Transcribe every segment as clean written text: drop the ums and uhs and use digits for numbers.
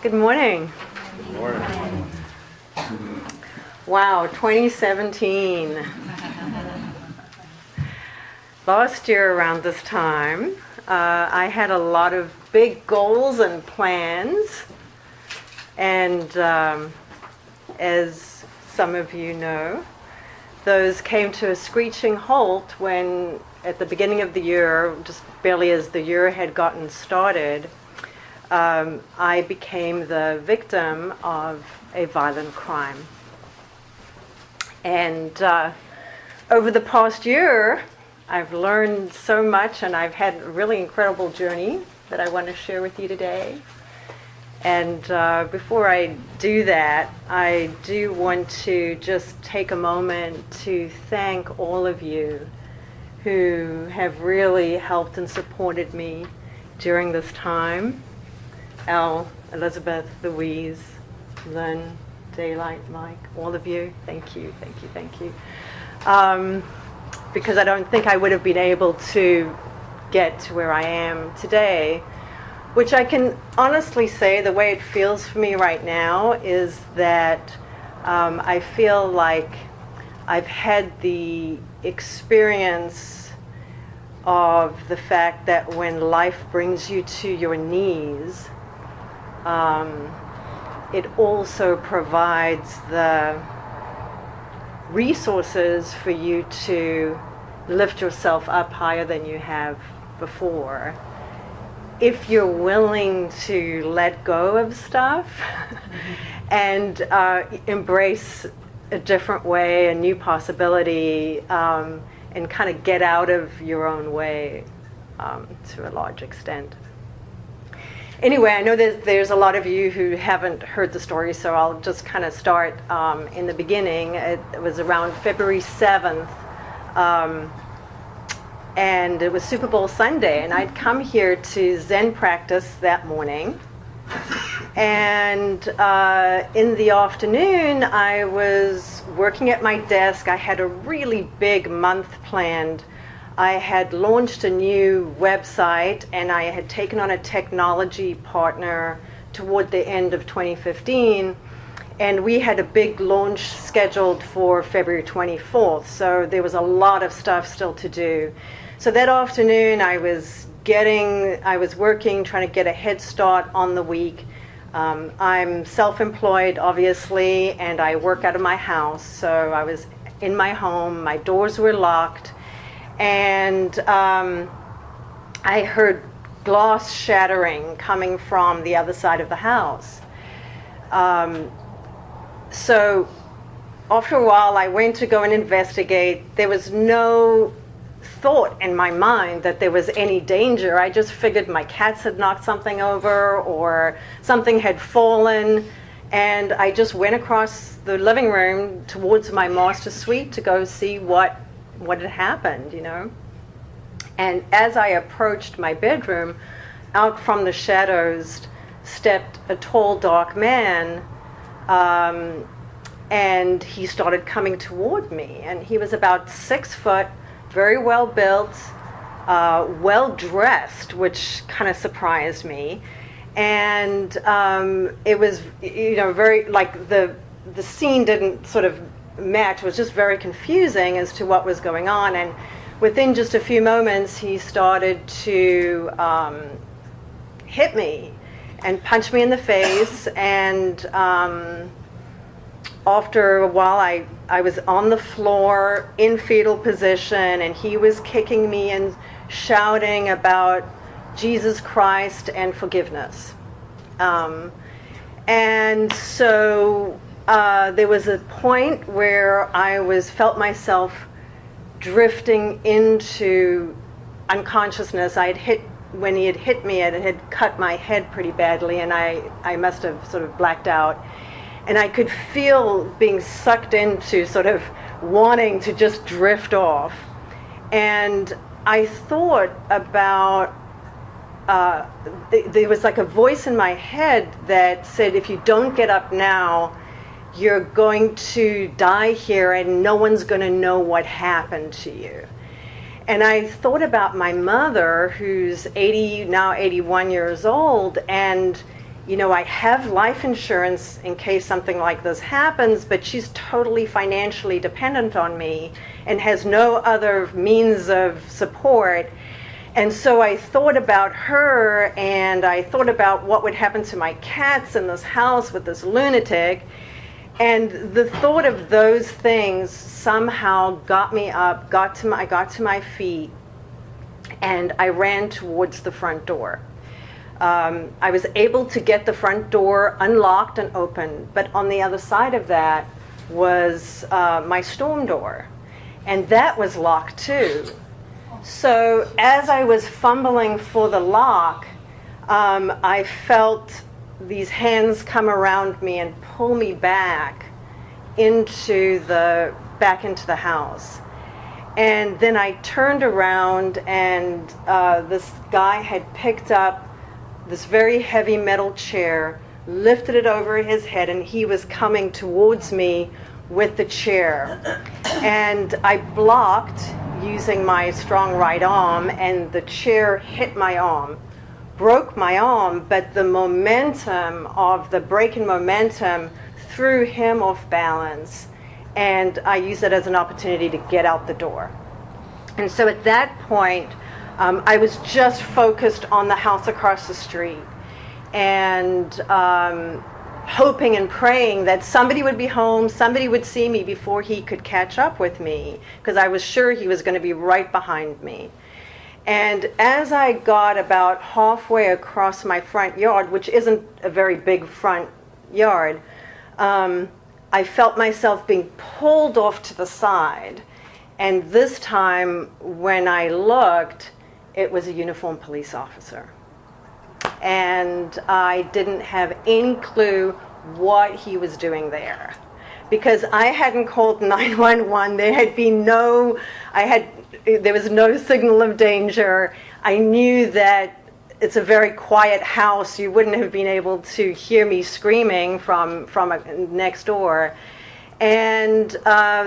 Good morning. Good morning. Wow, 2017. Last year around this time, I had a lot of big goals and plans. And as some of you know, those came to a screeching halt when, at the beginning of the year, just barely as the year had gotten started, I became the victim of a violent crime. And over the past year, I've learned so much, and I've had a really incredible journey that I want to share with you today. And before I do that, I do want to just take a moment to thank all of you who have really helped and supported me during this time. Al, Elizabeth, Louise, Lynn, Daylight, Mike, all of you, thank you. Because I don't think I would have been able to get to where I am today, which I can honestly say the way it feels for me right now is that I feel like I've had the experience of the fact that when life brings you to your knees, it also provides the resources for you to lift yourself up higher than you have before. If you're willing to let go of stuff and embrace a different way, a new possibility, and kind of get out of your own way to a large extent. Anyway, I know that there's a lot of you who haven't heard the story, so I'll just kind of start in the beginning. It was around February 7th, and it was Super Bowl Sunday, and I'd come here to Zen practice that morning. And in the afternoon, I was working at my desk. I had a really big month planned. I had launched a new website, and I had taken on a technology partner toward the end of 2015, and we had a big launch scheduled for February 24th, so there was a lot of stuff still to do. So that afternoon, I was working, trying to get a head start on the week. I'm self-employed, obviously, and I work out of my house, so I was in my home, my doors were locked, and I heard glass shattering coming from the other side of the house. So after a while, I went to go and investigate. There was no thought in my mind that there was any danger. I just figured my cats had knocked something over or something had fallen, and I just went across the living room towards my master suite to go see what had happened, you know. And as I approached my bedroom, out from the shadows stepped a tall, dark man, and he started coming toward me. And he was about 6 foot, very well built, well dressed, which kind of surprised me. And it was, you know, very, like the scene didn't sort of match. It was just very confusing as to what was going on. And within just a few moments, he started to hit me and punch me in the face. And after a while, I was on the floor in fetal position, and he was kicking me and shouting about Jesus Christ and forgiveness. And so there was a point where I felt myself drifting into unconsciousness. When he had hit me, it had cut my head pretty badly, and I must have sort of blacked out. And I could feel being sucked into sort of wanting to just drift off. And I thought about, there was like a voice in my head that said, if you don't get up now, you're going to die here and no one's going to know what happened to you. And I thought about my mother, who's 80, now 81 years old, and I have life insurance in case something like this happens, but she's totally financially dependent on me and has no other means of support. And so I thought about her, and I thought about what would happen to my cats in this house with this lunatic. And the thought of those things somehow got me up, I got to my feet, and I ran towards the front door. I was able to get the front door unlocked and open, but on the other side of that was my storm door, and that was locked too. So as I was fumbling for the lock, I felt these hands come around me and pull me back into the house. And then I turned around, and this guy had picked up this very heavy metal chair, lifted it over his head, and he was coming towards me with the chair. And I blocked using my strong right arm, and the chair hit my arm, broke my arm, but the momentum of the break in momentum threw him off balance, and I used it as an opportunity to get out the door. And so at that point, I was just focused on the house across the street, and hoping and praying that somebody would be home, somebody would see me before he could catch up with me, because I was sure he was going to be right behind me. And as I got about halfway across my front yard, which isn't a very big front yard, I felt myself being pulled off to the side. And this time, when I looked, it was a uniformed police officer. And I didn't have any clue what he was doing there, because I hadn't called 911. There was no signal of danger. I knew that it's a very quiet house. You wouldn't have been able to hear me screaming from next door. And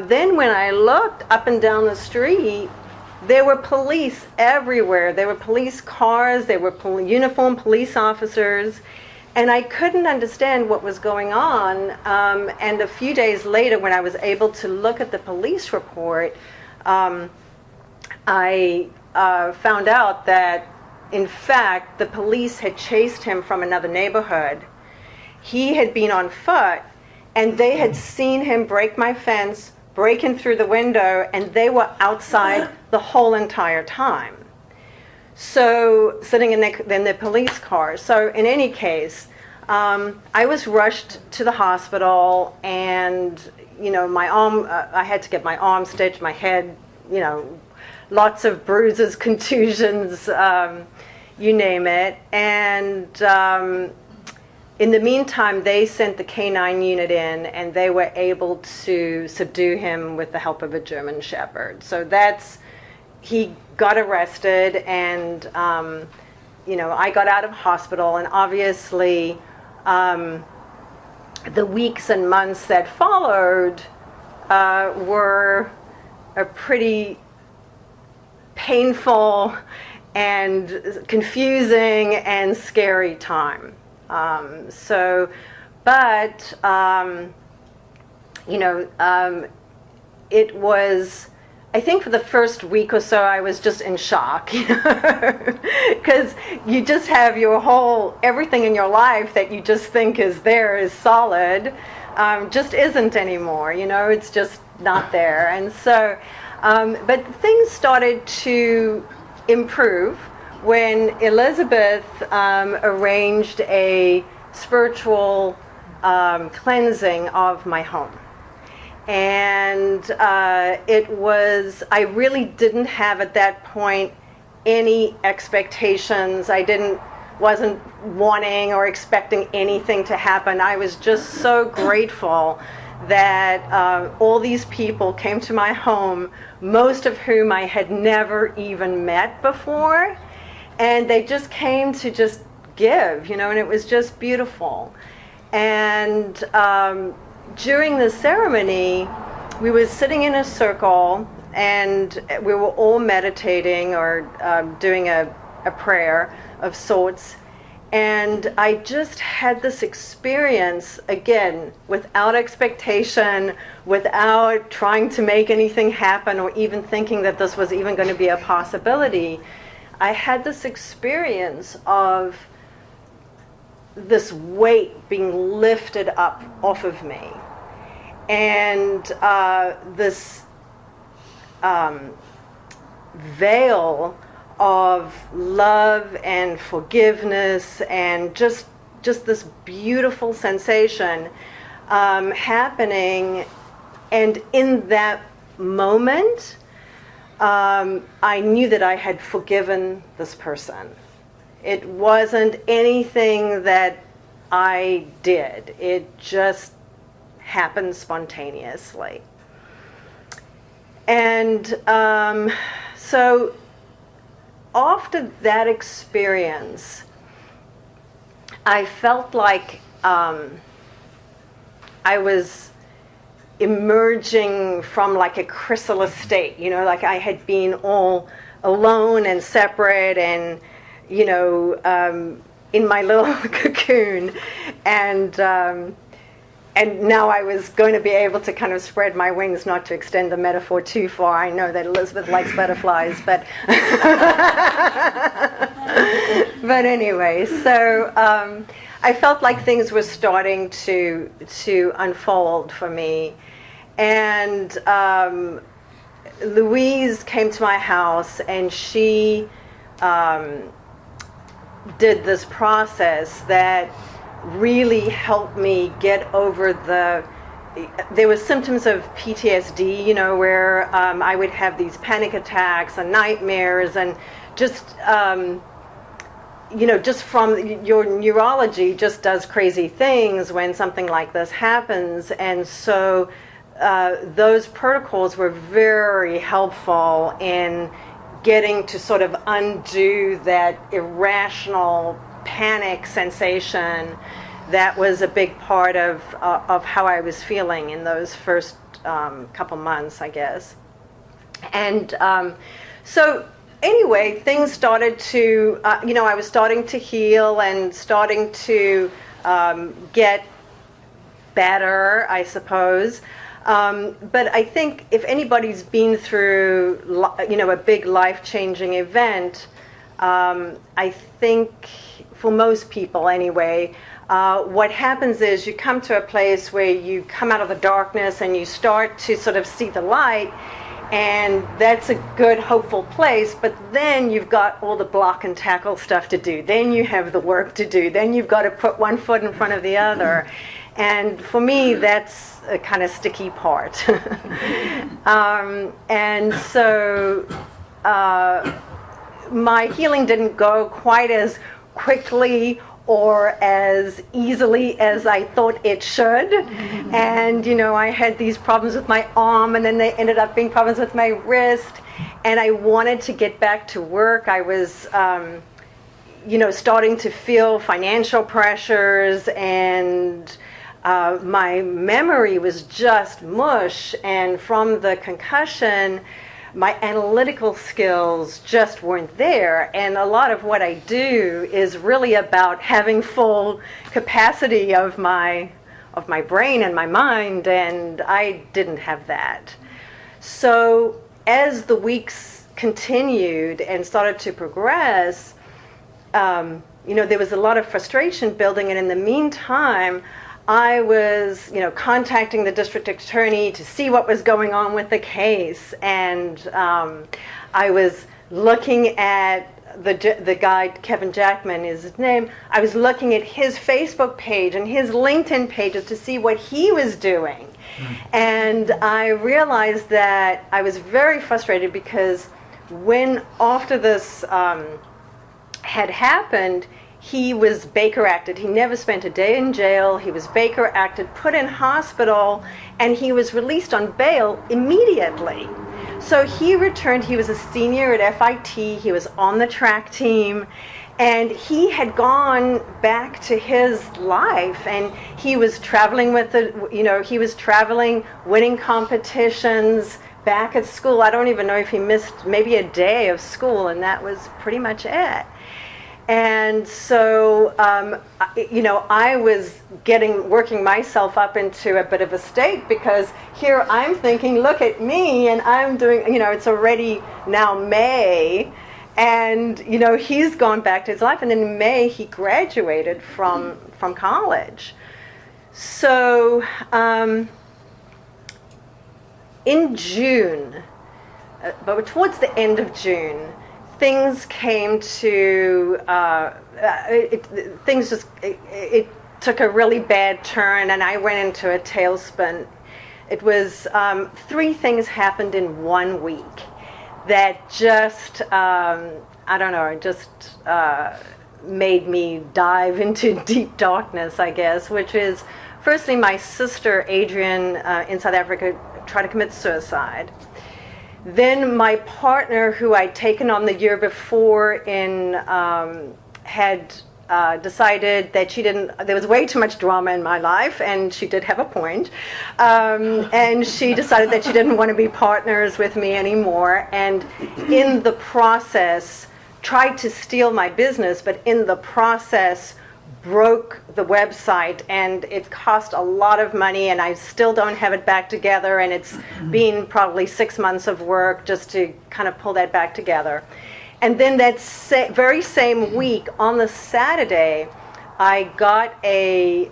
then when I looked up and down the street, there were police everywhere. There were police cars, there were uniformed police officers, and I couldn't understand what was going on. And a few days later, when I was able to look at the police report, I found out that, in fact, the police had chased him from another neighborhood. He had been on foot, and they had seen him break my fence, break in through the window, and they were outside the whole entire time. So, sitting in their police car. So, in any case, I was rushed to the hospital, and, my arm, I had to get my arm stitched, my head, lots of bruises, contusions, you name it. And in the meantime, they sent the K9 unit in, and they were able to subdue him with the help of a German Shepherd. So he got arrested, and, I got out of hospital, and obviously the weeks and months that followed were a pretty painful and confusing and scary time. It was, I think for the first week or so, I was just in shock, because you just have everything in your life that you just think is solid, just isn't anymore, it's just not there. And so, but things started to improve when Elizabeth arranged a spiritual cleansing of my home. And I really didn't have at that point any expectations. Wasn't wanting or expecting anything to happen. I was just so grateful that all these people came to my home, most of whom I had never even met before, and they just came to just give, and it was just beautiful. And during the ceremony, we were sitting in a circle, and we were all meditating or doing a prayer of sorts. And I just had this experience, again, without expectation, without trying to make anything happen or even thinking that this was even going to be a possibility. I had this experience of this weight being lifted up off of me. And this veil of love and forgiveness and just this beautiful sensation happening. And in that moment, I knew that I had forgiven this person. It wasn't anything that I did. It just happened spontaneously. And so after that experience, I felt like I was emerging from like a chrysalis state, like I had been all alone and separate and, in my little cocoon. And now I was going to be able to kind of spread my wings, not to extend the metaphor too far. I know that Elizabeth likes butterflies, but but anyway, so I felt like things were starting to unfold for me. And Louise came to my house, and she did this process that really helped me get over there were symptoms of PTSD, where I would have these panic attacks and nightmares, and just, just from your neurology just does crazy things when something like this happens. And so those protocols were very helpful in getting to sort of undo that irrational panic sensation that was a big part of how I was feeling in those first couple months, I guess. And so anyway, things started to, I was starting to heal and starting to get better, I suppose. But I think if anybody's been through, a big life-changing event, I think for most people anyway, what happens is you come to a place where you come out of the darkness and you start to sort of see the light, and that's a good, hopeful place. But then you've got all the block and tackle stuff to do. Then you have the work to do. Then you've got to put one foot in front of the other. And for me, that's a kind of sticky part. And so my healing didn't go quite as quickly or as easily as I thought it should. And, I had these problems with my arm, and then they ended up being problems with my wrist. And I wanted to get back to work. I was, starting to feel financial pressures, and my memory was just mush. And from the concussion, my analytical skills just weren't there. And a lot of what I do is really about having full capacity of my brain and my mind, and I didn't have that. So as the weeks continued and started to progress, there was a lot of frustration building, and in the meantime, I was, contacting the district attorney to see what was going on with the case, and I was looking at the guy, Kevin Jackman is his name. I was looking at his Facebook page and his LinkedIn pages to see what he was doing. And I realized that I was very frustrated because after this had happened, he was Baker acted. He never spent a day in jail. He was Baker acted, put in hospital, and he was released on bail immediately. So he returned. He was a senior at FIT. He was on the track team, and he had gone back to his life, and he was traveling he was traveling, winning competitions, back at school. I don't even know if he missed maybe a day of school, and that was pretty much it. And so, I was working myself up into a bit of a state, because here I'm thinking, look at me, and I'm doing, it's already now May, and, he's gone back to his life, and in May he graduated from college. So, in June, but towards the end of June, things came to, it took a really bad turn, and I went into a tailspin. It was, 3 things happened in 1 week that just, made me dive into deep darkness, I guess, which is, firstly, my sister, Adrian, in South Africa, tried to commit suicide. Then my partner, who I'd taken on the year before, had decided that there was way too much drama in my life, and she did have a point, and she decided that she didn't want to be partners with me anymore, and in the process tried to steal my business, but in the process broke the website, and it cost a lot of money, and I still don't have it back together, and it's been probably 6 months of work just to kind of pull that back together. And then that very same week, on the Saturday, I got a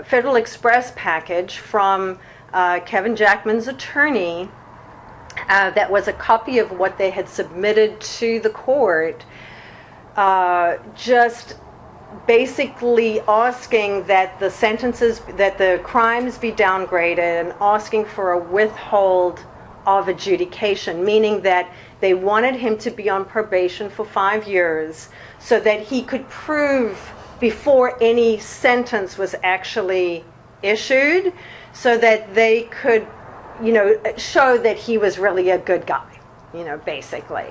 Federal Express package from Kevin Jackman's attorney that was a copy of what they had submitted to the court, just basically asking that the crimes be downgraded, and asking for a withhold of adjudication, meaning that they wanted him to be on probation for 5 years so that he could prove before any sentence was actually issued, so that they could, show that he was really a good guy, basically.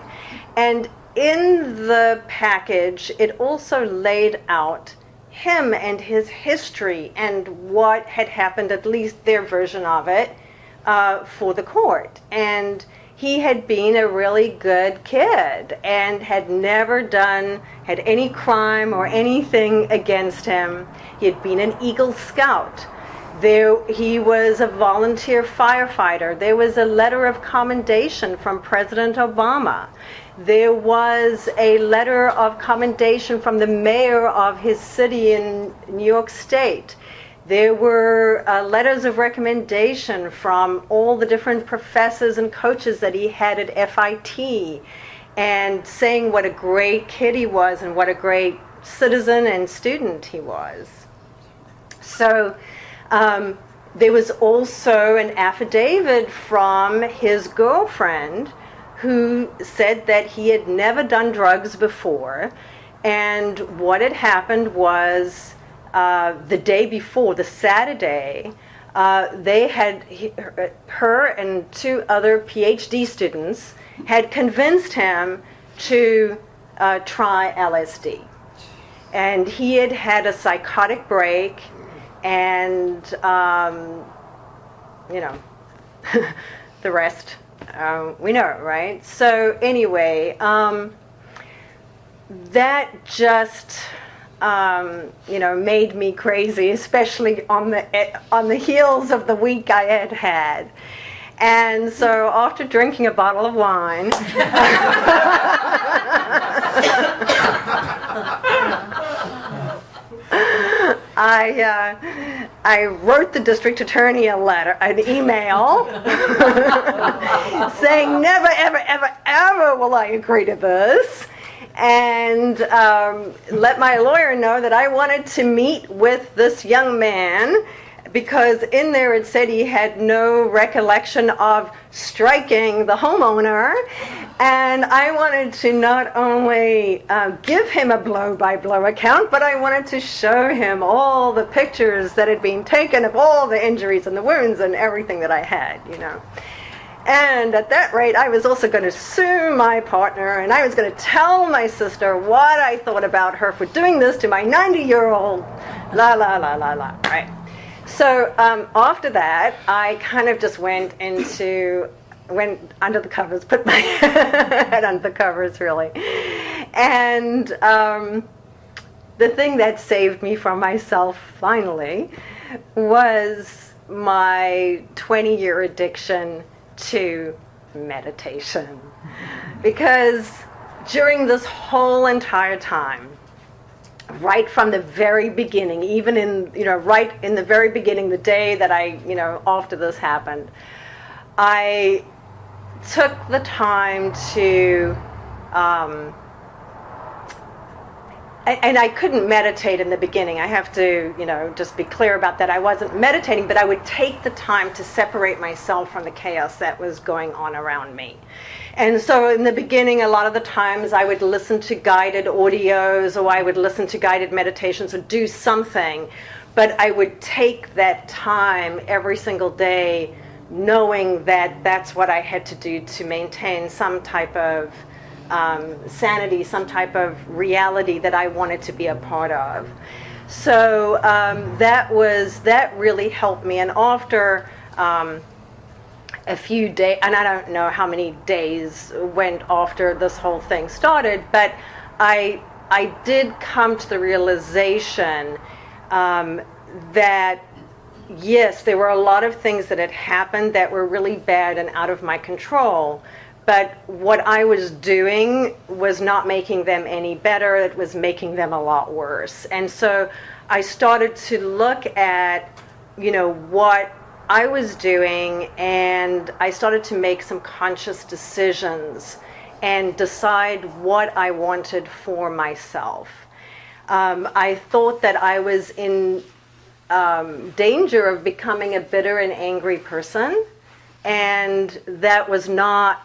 And in the package, it also laid out him and his history and what had happened, at least their version of it, for the court. And he had been a really good kid and had never had any crime or anything against him. He had been an Eagle Scout. He was a volunteer firefighter. There was a letter of commendation from President Obama. There was a letter of commendation from the mayor of his city in New York State. There were letters of recommendation from all the different professors and coaches that he had at FIT, and saying what a great kid he was and what a great citizen and student he was. So there was also an affidavit from his girlfriend, who said that he had never done drugs before, and what had happened was, the day before, the Saturday, her and 2 other PhD students had convinced him to try LSD. And he had had a psychotic break, and, the rest we know, right? So anyway, that just made me crazy, especially on the heels of the week I had had. And so after drinking a bottle of wine, I wrote the district attorney an email, saying never, ever, ever, ever will I agree to this, and let my lawyer know that I wanted to meet with this young man, because in there it said he had no recollection of striking the homeowner, and I wanted to not only give him a blow-by-blow account, but I wanted to show him all the pictures that had been taken of all the injuries and the wounds and everything that I had, And at that rate, I was also going to sue my partner, and I was going to tell my sister what I thought about her for doing this to my 90-year-old, la, la, la, la, la, right? So after that, I kind of just went under the covers, put my head under the covers, really. And the thing that saved me from myself finally was my 20-year addiction to meditation. Because during this whole entire time, right from the very beginning, even in, right in the very beginning, the day that after this happened, I took the time to, and I couldn't meditate in the beginning. I have to, just be clear about that. I wasn't meditating, but I would take the time to separate myself from the chaos that was going on around me. And so in the beginning, a lot of the times I would listen to guided audios, or I would listen to guided meditations, or do something. But I would take that time every single day, knowing that that's what I had to do to maintain some type of sanity, some type of reality that I wanted to be a part of. So that really helped me. And after a few days, and I don't know how many days went after this whole thing started, but I did come to the realization that yes, there were a lot of things that had happened that were really bad and out of my control. But what I was doing was not making them any better. It was making them a lot worse. And so I started to look at, what I was doing, and I started to make some conscious decisions and decide what I wanted for myself. I thought that I was in danger of becoming a bitter and angry person, and that was not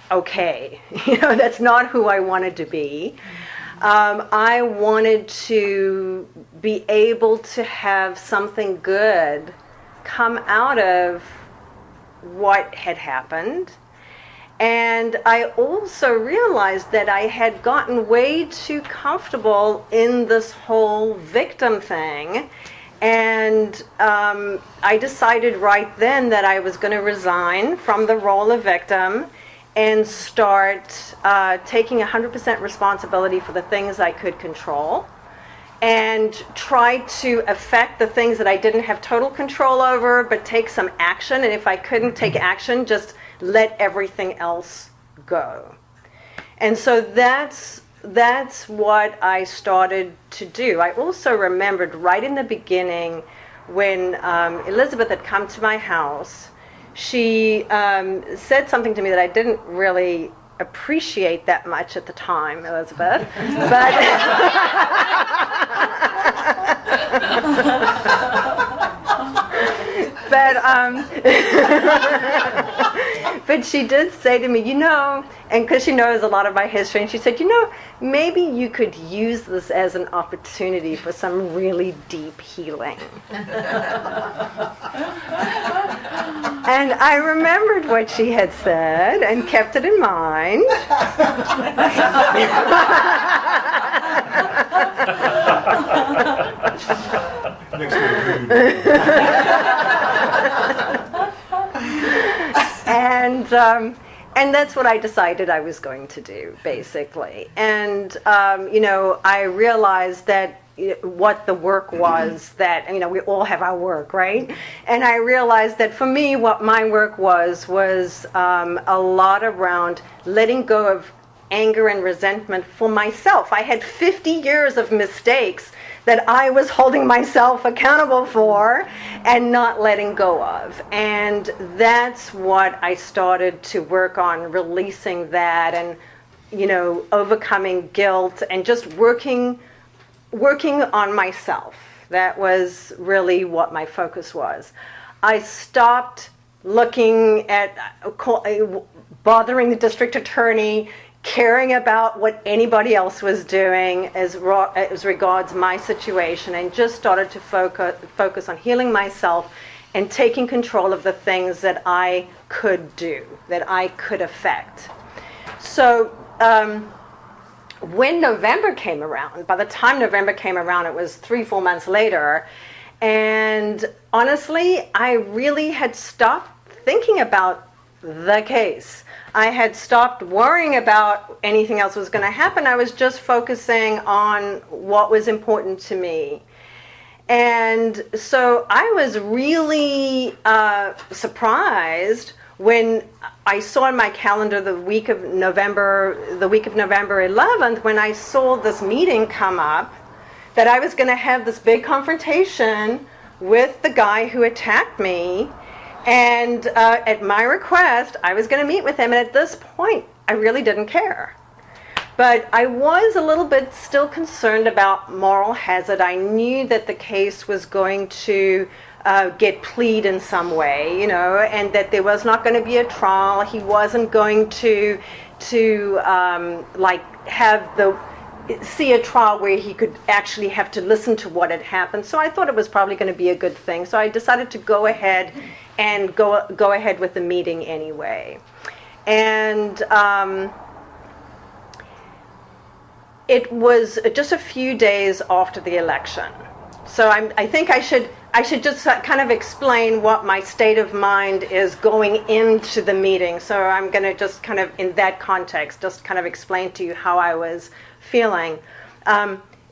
okay. That's not who I wanted to be. I wanted to be able to have something good come out of what had happened. And I also realized that I had gotten way too comfortable in this whole victim thing. And I decided right then that I was going to resign from the role of victim and start taking 100% responsibility for the things I could control, and try to affect the things that I didn't have total control over, but take some action. And if I couldn't take action, just let everything else go. And so that's what I started to do. I also remembered right in the beginning when Elizabeth had come to my house. She said something to me that I didn't really appreciate that much at the time, Elizabeth. But she did say to me, and because she knows a lot of my history, and she said, maybe you could use this as an opportunity for some really deep healing. And I remembered what she had said and kept it in mind. And that's what I decided I was going to do, basically. And I realized that what the work was, that we all have our work, right? And I realized that for me, what my work was a lot around letting go of anger and resentment for myself. I had 50 years of mistakes that I was holding myself accountable for and not letting go of. And that's what I started to work on, releasing that and, overcoming guilt and just working on myself. That was really what my focus was. I stopped looking at bothering the district attorney, caring about what anybody else was doing as regards my situation, and just started to focus on healing myself and taking control of the things that I could do, that I could affect. So when November came around, by the time November came around, it was 3-4 months later, and honestly, I really had stopped thinking about the case. I had stopped worrying about anything else was going to happen. I was just focusing on what was important to me. And so I was really surprised when I saw in my calendar the week of November 11th, when I saw this meeting come up, that I was going to have this big confrontation with the guy who attacked me. And at my request, I was going to meet with him. And at this point, I really didn't care. But I was a little bit still concerned about moral hazard. I knew that the case was going to get plead in some way, and that there was not going to be a trial. He wasn't going to see a trial where he could actually have to listen to what had happened. So I thought it was probably going to be a good thing. So I decided to go ahead with the meeting anyway. And it was just a few days after the election. So I think I should just kind of explain what my state of mind is going into the meeting. So I'm going to just kind of, in that context, just kind of explain to you how I was feeling.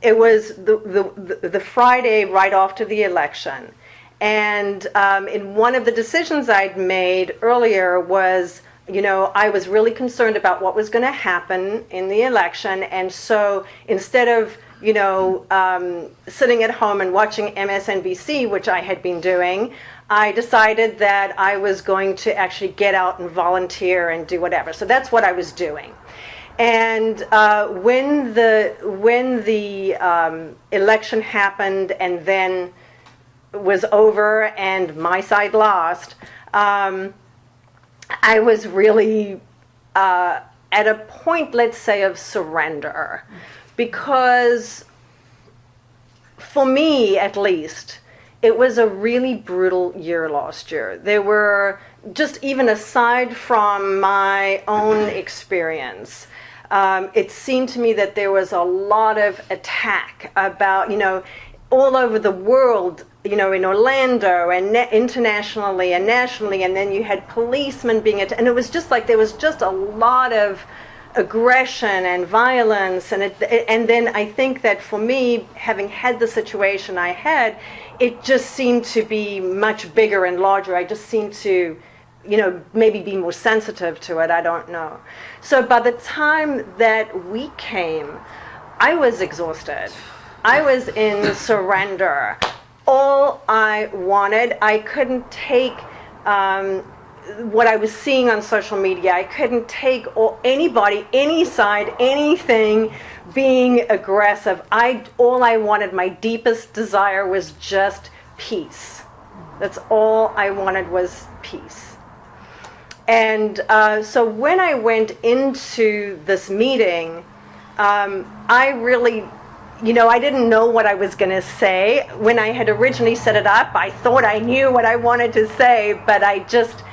It was the Friday right after the election. And in one of the decisions I'd made earlier was, I was really concerned about what was going to happen in the election. And so instead of, sitting at home and watching MSNBC, which I had been doing, I decided that I was going to actually get out and volunteer and do whatever. So that's what I was doing. And when the election happened and then was over and my side lost, I was really at a point, let's say, of surrender. Because for me, at least, it was a really brutal year last year. There were, just even aside from my own experience, it seemed to me that there was a lot of attack about, all over the world, in Orlando and internationally and nationally, and then you had policemen being attacked, and it was just like there was just a lot of aggression and violence, and then I think that for me, having had the situation I had, it just seemed to be much bigger and larger. I just seemed to, maybe be more sensitive to it. I don't know. So by the time that week came, I was exhausted. I was in surrender. All I wanted, I couldn't take what I was seeing on social media. I couldn't take anybody, any side, anything being aggressive. All I wanted, my deepest desire was just peace. That's all I wanted, was peace. And so when I went into this meeting, I really, I didn't know what I was going to say. When I had originally set it up, I thought I knew what I wanted to say, but I just,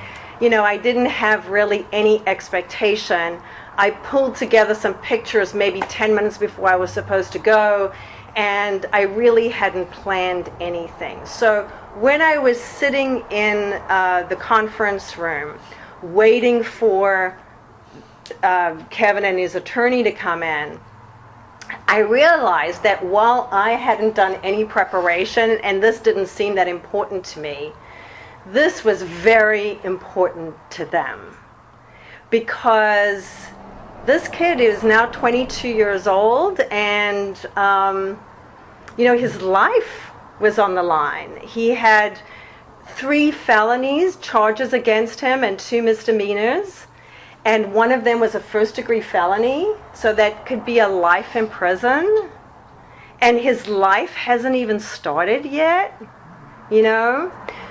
I didn't have really any expectation. I pulled together some pictures maybe 10 minutes before I was supposed to go, and I really hadn't planned anything. So when I was sitting in the conference room, waiting for Kevin and his attorney to come in, I realized that while I hadn't done any preparation, and this didn't seem that important to me, this was very important to them. Because this kid is now 22 years old, and his life was on the line. He had 3 felonies, charges against him, and 2 misdemeanors. And one of them was a first-degree felony, so that could be a life in prison. And his life hasn't even started yet,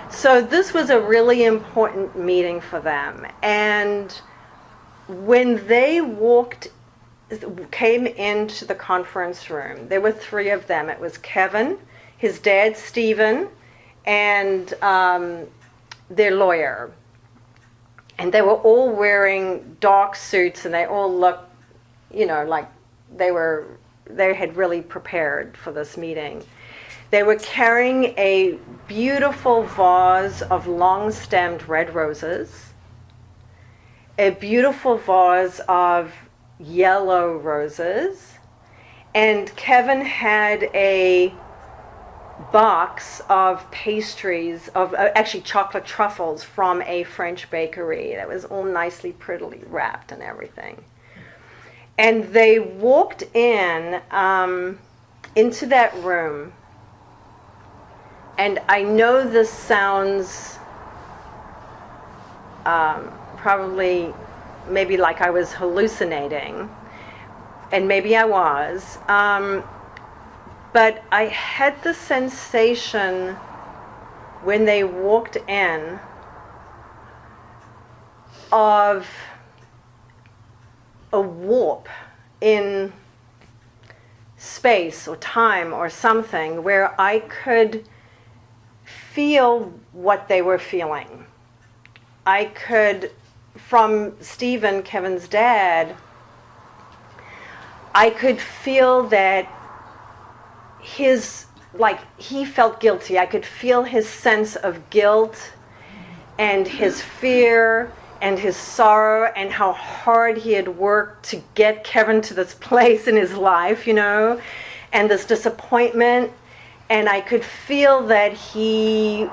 So this was a really important meeting for them. And when they came into the conference room, there were 3 of them. It was Kevin, his dad, Stephen, and their lawyer. And they were all wearing dark suits, and they all looked, like they had really prepared for this meeting. They were carrying a beautiful vase of long-stemmed red roses. a beautiful vase of yellow roses, and Kevin had a box of pastries, of actually chocolate truffles from a French bakery that was all nicely, prettily wrapped and everything. And they walked in into that room, and I know this sounds probably maybe like I was hallucinating, and maybe I was, but I had the sensation when they walked in of a warp in space or time or something, where I could feel what they were feeling. I could, from Stephen, Kevin's dad, I could feel that he felt guilty. I could feel his sense of guilt and his fear and his sorrow, and how hard he had worked to get Kevin to this place in his life, and this disappointment. And I could feel that he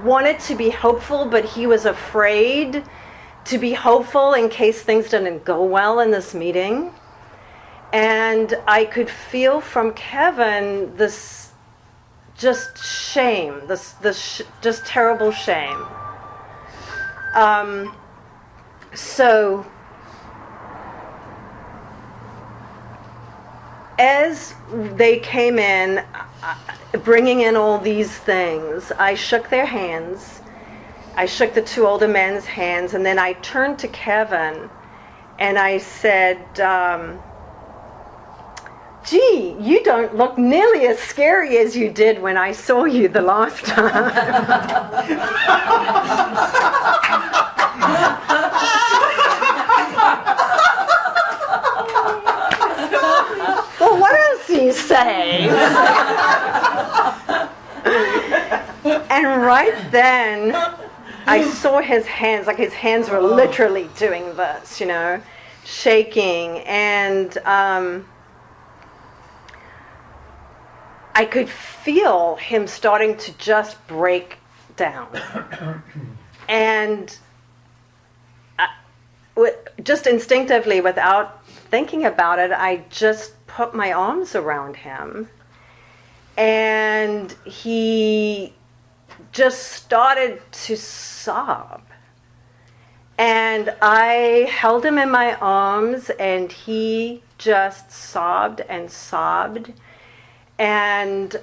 wanted to be hopeful, but he was afraid to be hopeful in case things didn't go well in this meeting. And I could feel from Kevin this just shame, this just terrible shame. So as they came in, bringing in all these things, I shook their hands. I shook the two older men's hands, and then I turned to Kevin and I said, gee, you don't look nearly as scary as you did when I saw you the last time. Well, what else do you say? And right then, I saw his hands, like his hands were literally doing this, shaking, and I could feel him starting to just break down. And just instinctively, without thinking about it, I just put my arms around him. And he just started to sob. And I held him in my arms, and he just sobbed and sobbed. And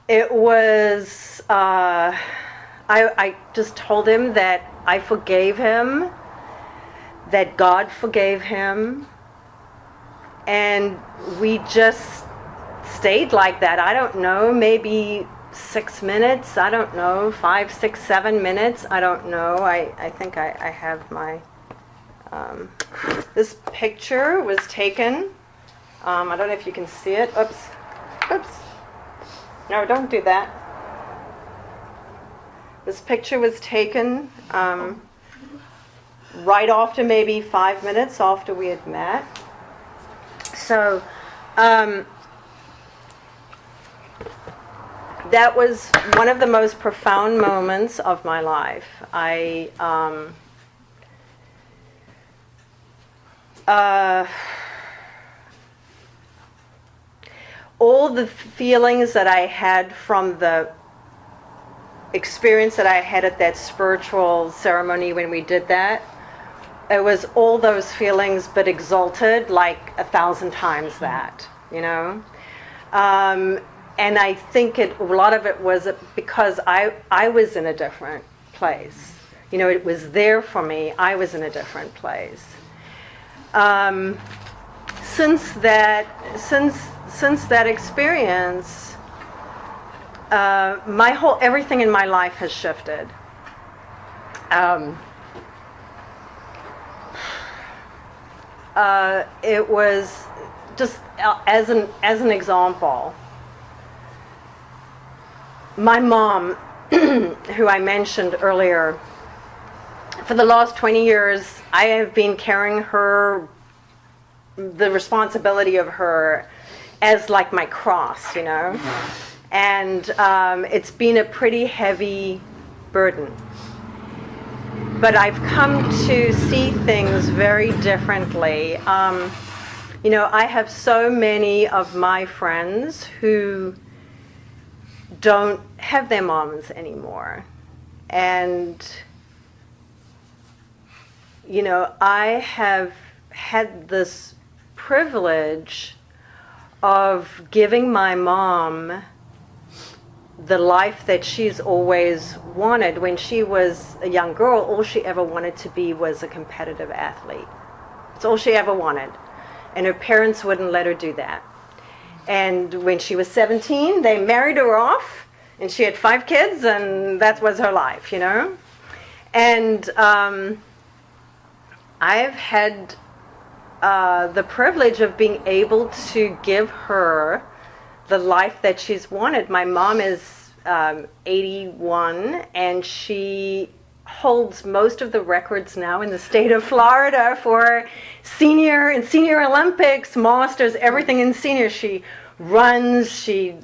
it was, I just told him that I forgave him, that God forgave him, and we just stayed like that. I don't know, maybe 6 minutes, I don't know, 5, 6, 7 minutes, I don't know. I think I have my... this picture was taken, I don't know if you can see it. Oops. No, don't do that. This picture was taken right after, maybe 5 minutes after we had met. So that was one of the most profound moments of my life. All the feelings that I had from the experience that I had at that spiritual ceremony when we did that, it was all those feelings but exalted like 1,000 times that, and I think a lot of it was because I was in a different place. It was there for me. I was in a different place. Since that experience, everything in my life has shifted. It was just as an example. My mom who I mentioned earlier, for the last 20 years, I have been carrying the responsibility of her as like my cross, you know? And it's been a pretty heavy burden. But I've come to see things very differently. You know, I have so many of my friends who don't have their moms anymore. And, you know, I have had this privilege of giving my mom the life that she's always wanted. When she was a young girl, all she ever wanted to be was a competitive athlete. That's all she ever wanted. And her parents wouldn't let her do that. And when she was 17, they married her off, and she had 5 kids, and that was her life, you know? And I've had the privilege of being able to give her the life that she's wanted. My mom is 81, and she holds most of the records now in the state of Florida for senior Olympics, masters, everything in senior. She runs, she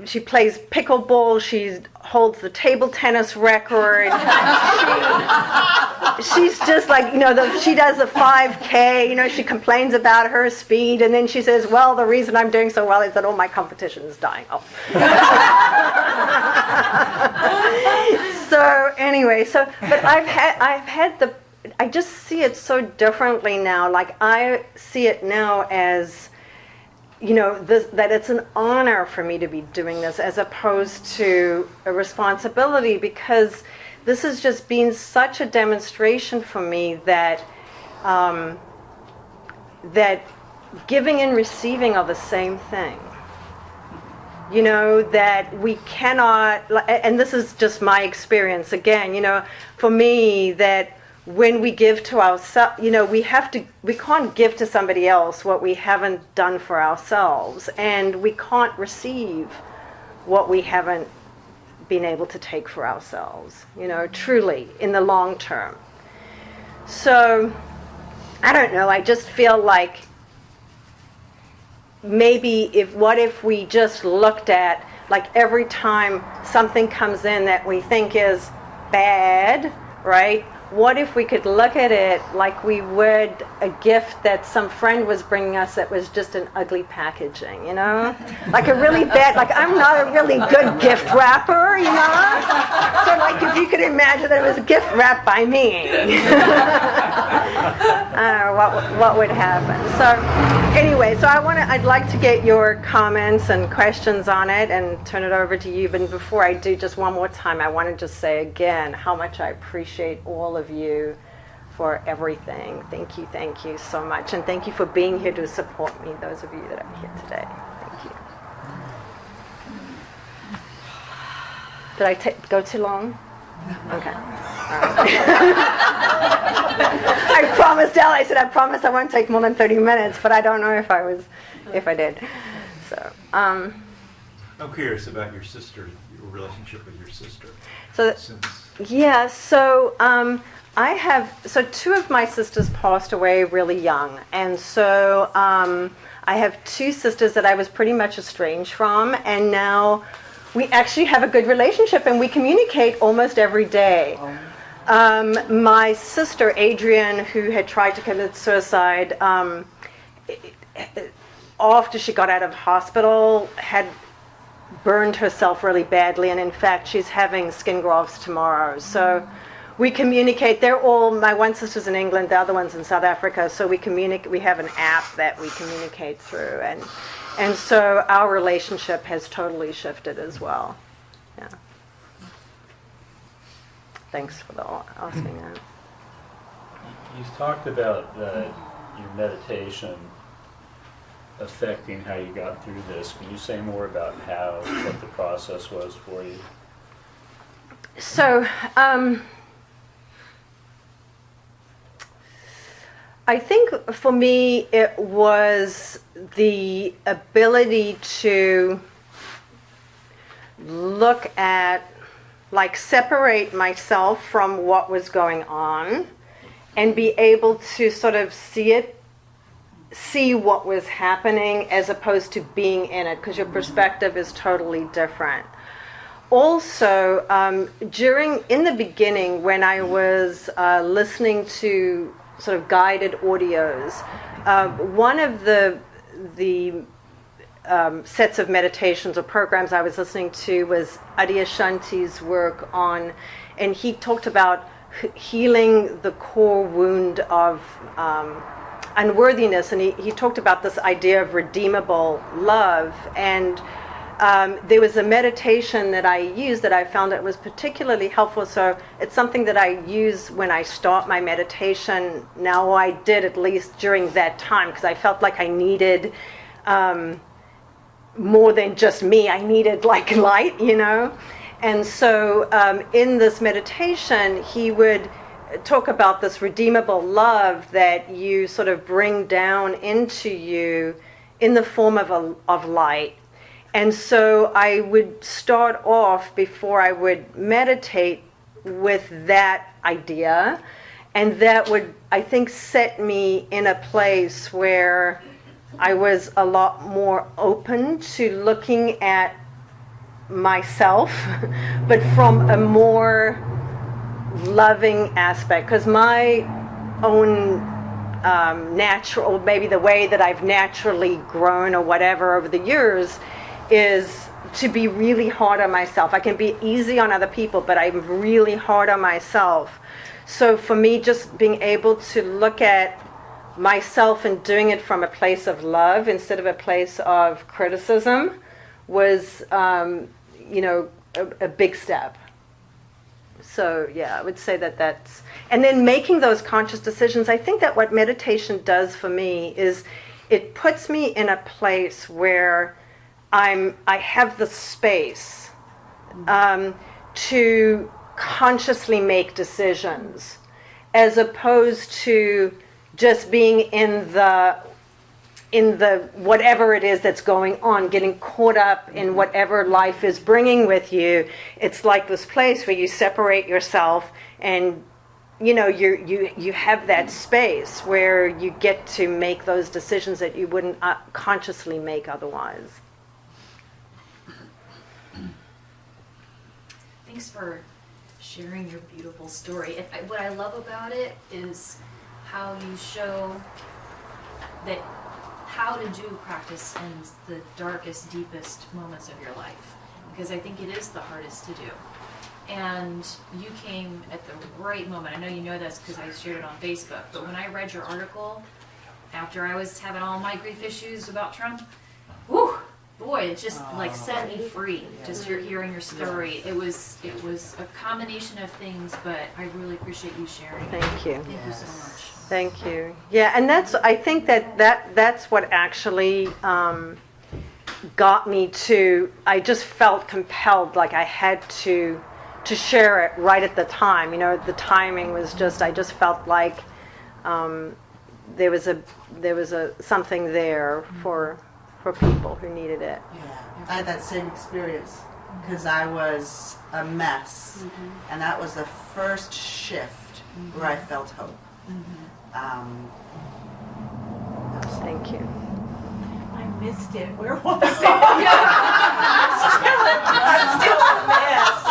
she plays pickleball, she holds the table tennis record. She's just like, you know, she does the 5K, you know, she complains about her speed, and then she says, well, the reason I'm doing so well is that all my competition is dying. Oh. So anyway, but I just see it so differently now. Like, I see it now as, you know, that it's an honor for me to be doing this as opposed to a responsibility, because this has just been such a demonstration for me that that giving and receiving are the same thing. You know, that we cannot, and this is just my experience again, you know, for me, that when we give to ourselves, you know, we can't give to somebody else what we haven't done for ourselves, and we can't receive what we haven't been able to take for ourselves, you know, truly, in the long term. So, I don't know, I just feel like maybe what if we just looked at, like, every time something comes in that we think is bad, right? What if we could look at it like we would a gift that some friend was bringing us that was just an ugly packaging, you know? Like a really bad, like, I'm not a really good gift wrapper, you know? So, like, if you could imagine that it was a gift wrapped by me, I don't know what would happen. So, anyway, so I'd like to get your comments and questions on it and turn it over to you. But before I do, just one more time, I want to just say again how much I appreciate all of you for everything. Thank you so much. And thank you for being here to support me, those of you that are here today. Thank you. Did I go too long? Okay. All right. I promised Elle, I said, I promise I won't take more than 30 minutes, but I don't know if I did. So, I'm curious about your sister, your relationship with your sister. So 2 of my sisters passed away really young, and so I have 2 sisters that I was pretty much estranged from, and now we actually have a good relationship and we communicate almost every day. My sister Adrienne, who had tried to commit suicide, after she got out of hospital, had burned herself really badly, and in fact she's having skin grafts tomorrow. So we communicate. My one sister's in England, the other one's in South Africa, so we communicate. We have an app that we communicate through, and so our relationship has totally shifted as well. Yeah. Thanks for asking that. You talked about your meditation affecting how you got through this. Can you say more about what the process was for you? So, I think for me it was the ability to look at, like, separate myself from what was going on and be able to sort of see what was happening as opposed to being in it, because your perspective is totally different. Also, in the beginning, when I was listening to sort of guided audios, one of the sets of meditations or programs I was listening to was Adyashanti's work on, and he talked about healing the core wound of unworthiness, and he talked about this idea of redeemable love. And there was a meditation that I used that I found it was particularly helpful. So it's something that I use when I start my meditation now, or I did at least during that time, because I felt like I needed more than just me. I needed like light, you know. And so in this meditation, he would talk about this redeemable love that you sort of bring down into you in the form of light. And so I would start off, before I would meditate, with that idea, and that would, I think, set me in a place where I was a lot more open to looking at myself, but from a more loving aspect, because my own natural, maybe the way that I've naturally grown or whatever over the years, is to be really hard on myself. I can be easy on other people, but I'm really hard on myself. So for me, just being able to look at myself and doing it from a place of love instead of a place of criticism was, a big step. So yeah, I would say that's, and then making those conscious decisions. I think that what meditation does for me is it puts me in a place where I have the space to consciously make decisions, as opposed to just being in the whatever it is that's going on, getting caught up in whatever life is bringing with you. It's like this place where you separate yourself, and you have that space where you get to make those decisions that you wouldn't consciously make otherwise. Thanks for sharing your beautiful story. And what I love about it is how you show that how to do practice in the darkest, deepest moments of your life. Because I think it is the hardest to do. And you came at the right moment. I know you know this because I shared it on Facebook. But when I read your article, after I was having all my grief issues about Trump, whew, boy, it just like set me free. Just hearing your story. It was a combination of things, but I really appreciate you sharing. Thank you. Thank you so much. Thank you. Yeah, and I think that's what actually got me to. I just felt compelled, like I had to share it right at the time. The timing was just. I just felt like there was a something there for people who needed it. Yeah, I had that same experience because I was a mess, and that was the first shift where I felt hope. Thank you. I missed it. Where was it? I'm still a mess.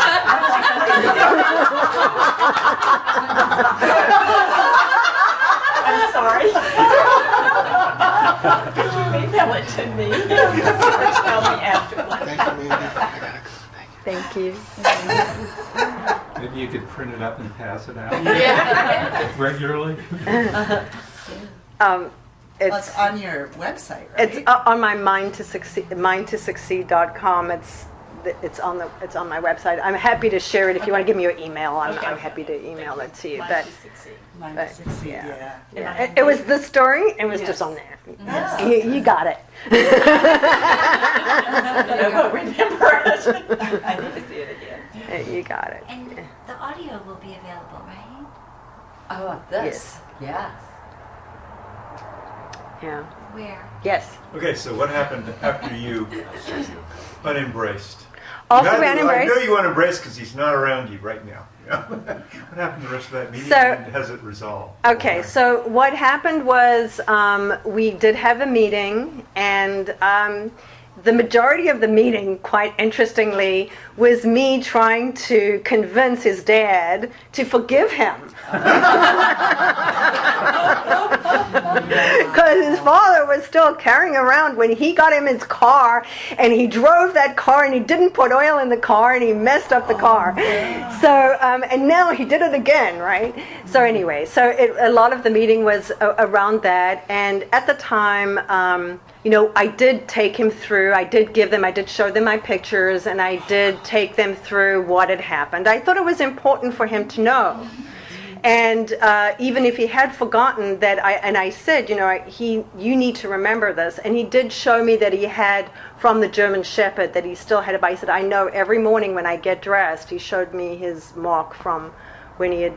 I'm sorry. Could you email it to me? Or tell me afterwards. Thank you, Mandy. I gotta go. Thank you. Maybe you could print it up and pass it out regularly. It's on your website, right? It's on my mindtosucceed.com. It's on my website. I'm happy to share it if you want to give me your email. I'm happy to email it to you. Mind to Succeed, yeah. It was the story. It was just on there. Yes. You got it. I don't remember it. I need to see it again. You got it. And the audio will be available, right? Oh, this? Yes. Yeah. Where? Yes. Okay, so what happened after you unembraced? after we I embraced. know you want to embrace because he's not around you right now. You know? What happened the rest of that meeting? So- And has it resolved? Okay, so what happened was we did have a meeting, and the majority of the meeting, quite interestingly, was me trying to convince his dad to forgive him. Because his father was still carrying around when he got him his car, and he drove that car, and he didn't put oil in the car, and he messed up the car. So, and now he did it again, right? So anyway, a lot of the meeting was around that, and at the time, I did take him through, I did show them my pictures, and I did take them through what had happened. I thought it was important for him to know. And even if he had forgotten that, I said, you need to remember this. And he did show me that he had, from the German Shepherd, that he still had a bite. He said, I know every morning when I get dressed, he showed me his mark from when he had,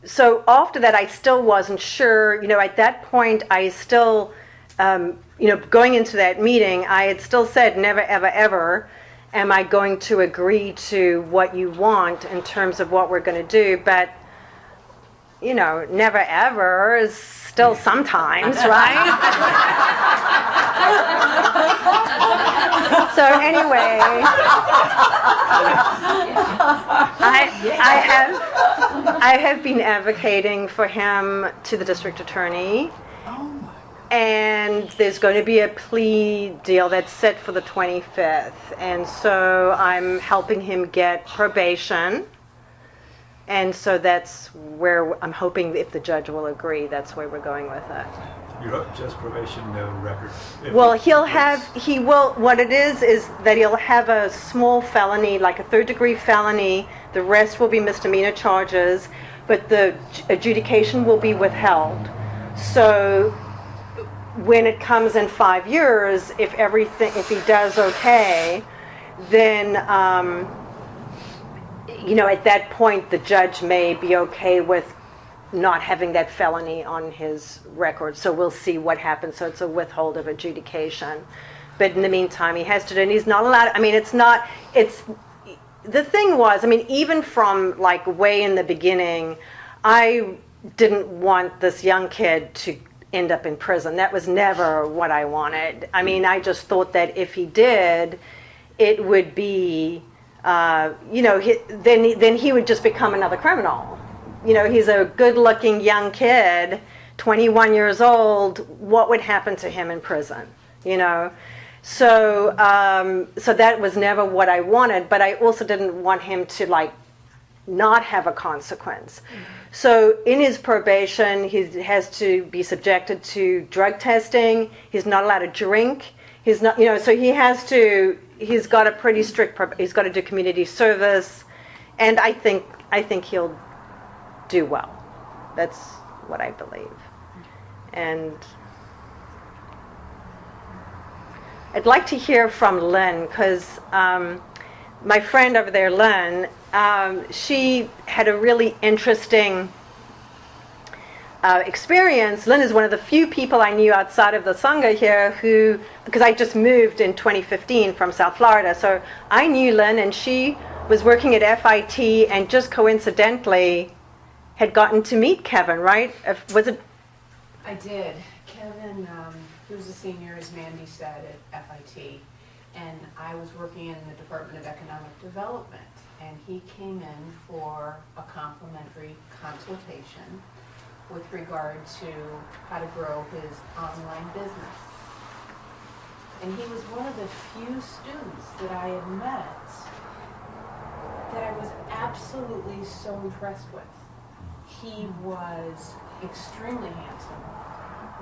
so after that, I still wasn't sure. At that point, I still, going into that meeting, I had still said, never, ever, ever am I going to agree to what you want in terms of what we're going to do. But, never, ever is still sometimes, right? So anyway, I have been advocating for him to the district attorney, and there's going to be a plea deal that's set for the 25th, and so I'm helping him get probation, and so that's where I'm hoping, if the judge will agree, that's where we're going with it. Just probation, no record. Well, what it is that he'll have a small felony, like a third-degree felony. The rest will be misdemeanor charges, but the adjudication will be withheld. So when it comes in 5 years, if he does okay, then, at that point, the judge may be okay with not having that felony on his record. So we'll see what happens. So it's a withhold of adjudication. But in the meantime, he has to do, and he's not allowed, the thing was, even from like way in the beginning, I didn't want this young kid to end up in prison. That was never what I wanted. I just thought that if he did, it would be, then he would just become another criminal. He's a good-looking young kid, 21 years old. What would happen to him in prison? So that was never what I wanted, but I also didn't want him to not have a consequence. So in his probation, he has to be subjected to drug testing. He's not allowed to drink. He's not, so he's got a pretty strict, he's got to do community service, and I think he'll do well. That's what I believe. And I'd like to hear from Lynn, because my friend over there, Lynn, she had a really interesting experience. Lynn is one of the few people I knew outside of the Sangha here because I just moved in 2015 from South Florida, so I knew Lynn, and she was working at FIT and just coincidentally had gotten to meet Kevin, right? Was it? I did. Kevin, who's a senior, as Mandy said, at FIT, and I was working in the Department of Economic Development, and he came in for a complimentary consultation with regard to how to grow his online business. And he was one of the few students that I had met that I was absolutely so impressed with. He was extremely handsome,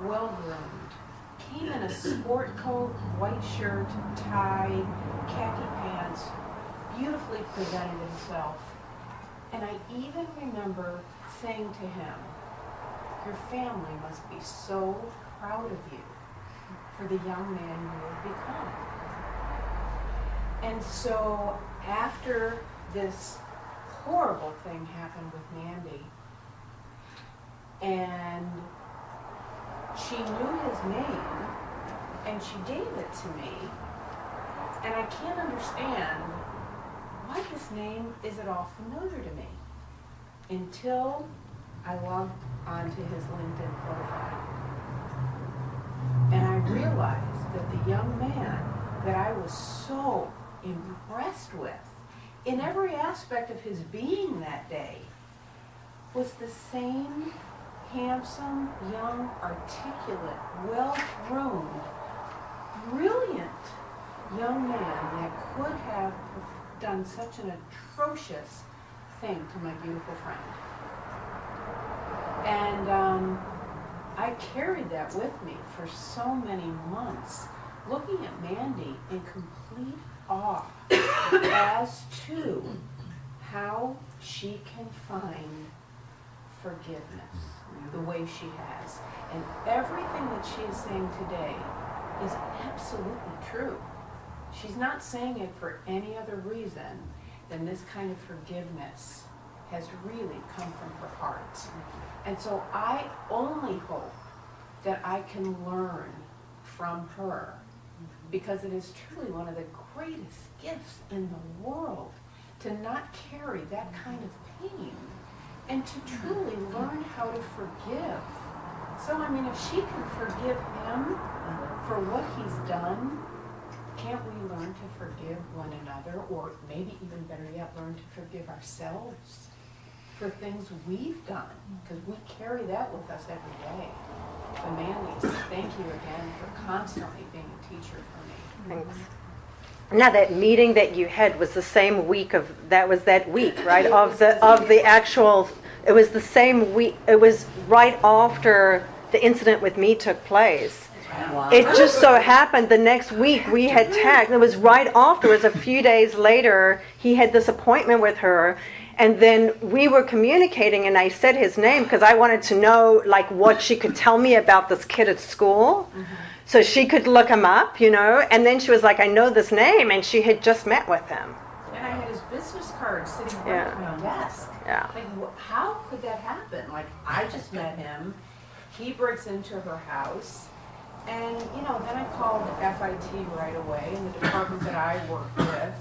well-groomed, came in a sport coat, white shirt, tie, khaki pants, beautifully presented himself. And I even remember saying to him, your family must be so proud of you for the young man you have become. And so after this horrible thing happened with Mandy, and she knew his name, and she gave it to me, and I can't understand why this name is at all familiar to me until I logged onto his LinkedIn profile. And I realized that the young man that I was so impressed with in every aspect of his being that day was the same handsome, young, articulate, well-groomed, brilliant young man that could have done such an atrocious thing to my beautiful friend. And I carried that with me for so many months, looking at Mandy in complete awe as to how she can find forgiveness the way she has. And everything that she is saying today is absolutely true. She's not saying it for any other reason than this kind of forgiveness has really come from her heart. And so I only hope that I can learn from her, because it is truly one of the greatest gifts in the world to not carry that kind of pain and to truly learn how to forgive. So, I mean, if she can forgive him for what he's done, can't we learn to forgive one another, or maybe even better yet, learn to forgive ourselves for things we've done? Because we carry that with us every day. So Mandy, thank you again for constantly being a teacher for me. Thanks. Now that meeting that you had was the same week that week, right? Of the actual, it was the same week. It was right after the incident with me took place. Wow. It just so happened the next week we had tagged. It was right afterwards. A few days later, he had this appointment with her, and then we were communicating, and I said his name because I wanted to know like what she could tell me about this kid at school. So she could look him up, and then she was like, I know this name, and she had just met with him. And I had his business card sitting right at my desk. Yeah. Like, how could that happen? Like, I just met him, he breaks into her house, and, then I called FIT right away, in the department that I worked with,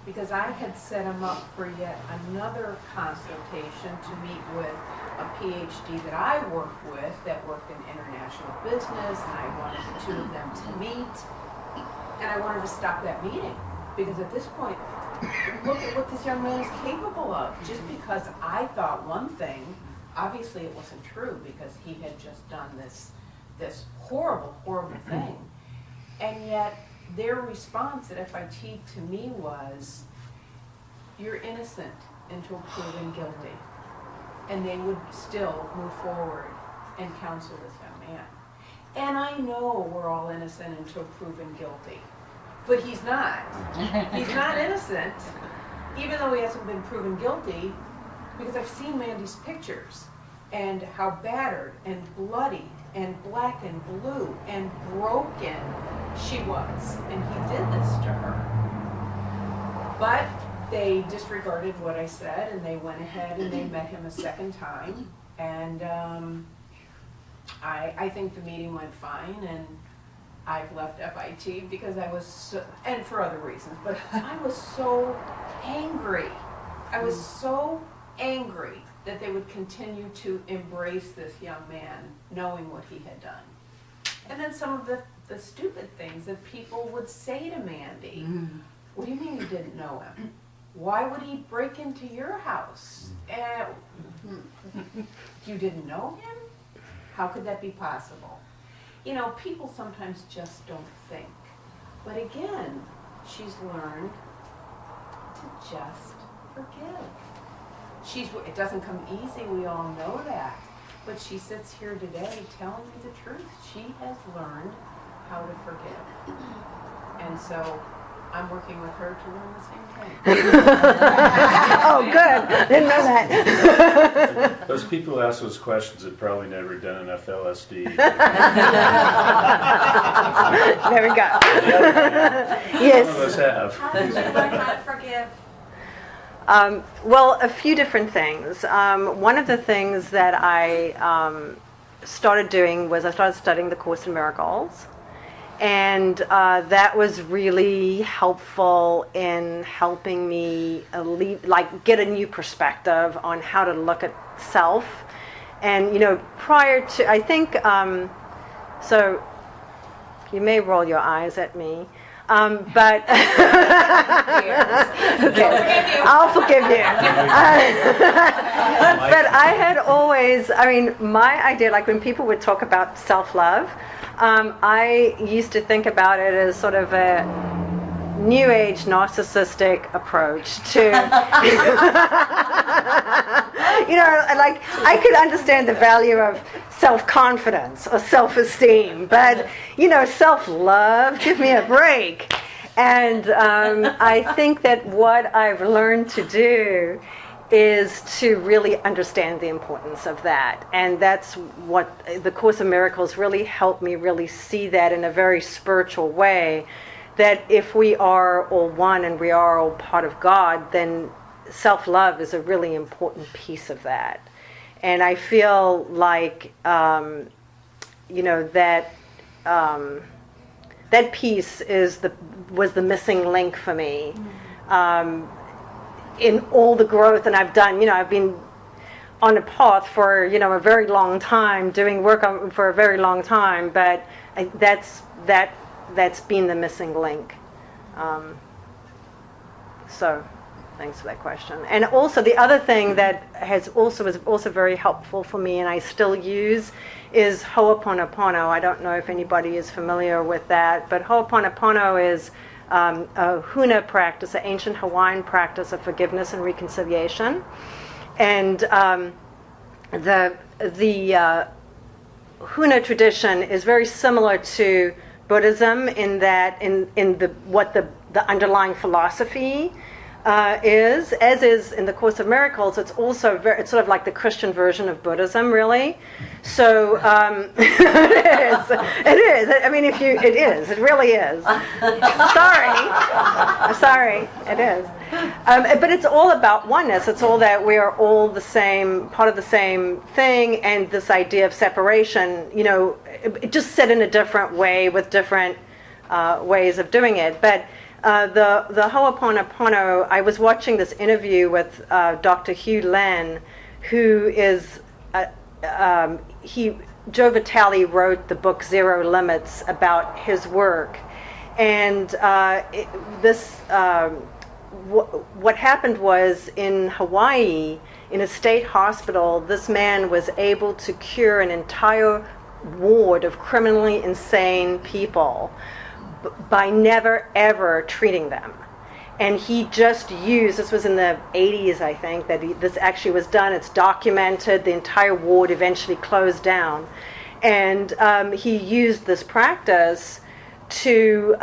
because I had set him up for yet another consultation to meet with a PhD that I worked with that worked in international business, and I wanted the two of them to meet, and I wanted to stop that meeting, because at this point, look at what this young man is capable of. Just because I thought one thing, obviously it wasn't true, because he had just done this horrible, horrible thing, and yet their response at FIT to me was, you're innocent until proven guilty. And they would still move forward and counsel this young man. And I know we're all innocent until proven guilty. But he's not. He's not innocent, even though he hasn't been proven guilty, because I've seen Mandy's pictures and how battered and bloody and black and blue and broken she was. And he did this to her. But they disregarded what I said, and they went ahead and they met him a second time. And I think the meeting went fine, and I've left FIT because I was so, and for other reasons, but I was so angry. I was so angry that they would continue to embrace this young man, knowing what he had done. And then some of the stupid things that people would say to Mandy. What do you mean you didn't know him? Why would he break into your house? You didn't know him? How could that be possible? People sometimes just don't think. But again, she's learned to just forgive. It doesn't come easy, we all know that. But she sits here today telling me the truth. She has learned how to forgive. And so I'm working with her to learn the same thing. Oh, good. Didn't know that. Those people who ask those questions have probably never done enough LSD. There we go. Yes. Some of us have. How did you learn how to forgive? Well, a few different things. One of the things that I started doing was I started studying the Course in Miracles. And that was really helpful in helping me get a new perspective on how to look at self. And, prior to, I think, so you may roll your eyes at me, but I'll forgive you. But I had always, my idea, like when people would talk about self-love, I used to think about it as sort of a new age narcissistic approach to, like I could understand the value of self-confidence or self-esteem, but, self-love, give me a break. And I think that what I've learned to do is to really understand the importance of that. And that's what the Course in Miracles really helped me really see that in a very spiritual way, that if we are all one and we are all part of God, then self-love is a really important piece of that. And I feel like, that piece was the missing link for me. In all the growth, and I've done, I've been on a path for, a very long time, doing work for a very long time, but that's been the missing link. So, thanks for that question. And also, the other thing that was also very helpful for me, and I still use, is Ho'oponopono. I don't know if anybody is familiar with that, but Ho'oponopono is a huna practice, an ancient Hawaiian practice of forgiveness and reconciliation. And the huna tradition is very similar to Buddhism in that what the underlying philosophy is, as is in the Course of Miracles. It's also it's sort of like the Christian version of Buddhism, really. So it is. It really is. Sorry, it is. But it's all about oneness. It's all that we are all the same, part of the same thing, and this idea of separation, it just said in a different way with different ways of doing it. But the Ho'oponopono, I was watching this interview with Dr. Hugh Len, who is Joe Vitale wrote the book Zero Limits about his work, and what happened was in Hawaii, in a state hospital, this man was able to cure an entire ward of criminally insane people by never ever treating them. And he just used, this was in the 80s, I think, that this actually was done. It's documented. The entire ward eventually closed down. And he used this practice to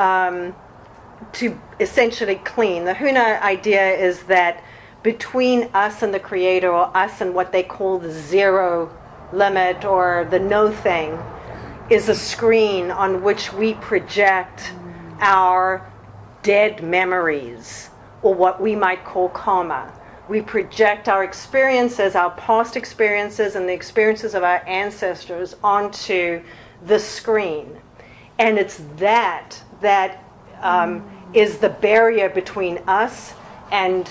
essentially clean. The Huna idea is that between us and the Creator, or us and what they call the zero limit or the no thing, is a screen on which we project our dead memories, or what we might call karma. We project our experiences, our past experiences, and the experiences of our ancestors onto the screen. And it's that is the barrier between us and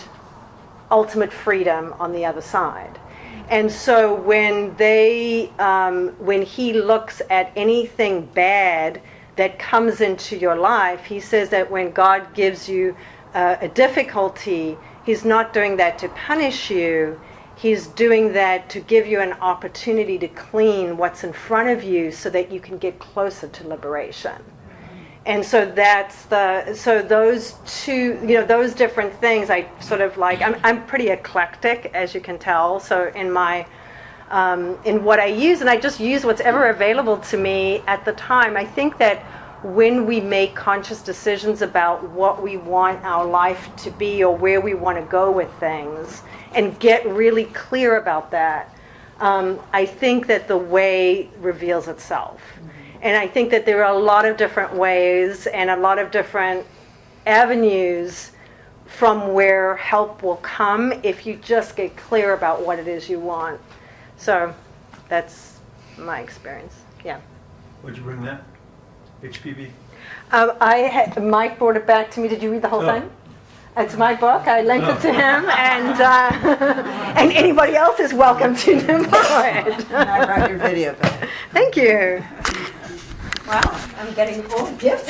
ultimate freedom on the other side. And so when he looks at anything bad that comes into your life, he says that when God gives you a difficulty, he's not doing that to punish you. He's doing that to give you an opportunity to clean what's in front of you so that you can get closer to liberation. And so those two, those different things, I sort of like, I'm pretty eclectic, as you can tell. So in what I use, and I just use what's ever available to me at the time. I think that when we make conscious decisions about what we want our life to be or where we want to go with things, and get really clear about that, I think that the way reveals itself. And I think that there are a lot of different ways and a lot of different avenues from where help will come if you just get clear about what it is you want. So that's my experience. Yeah. Would you bring that? HPV? Mike brought it back to me. Did you read the whole Oh. thing? It's my book. I lent it to him, and and anybody else is welcome to borrow it. And I brought your video back. Thank you. Wow, I'm getting all gifts.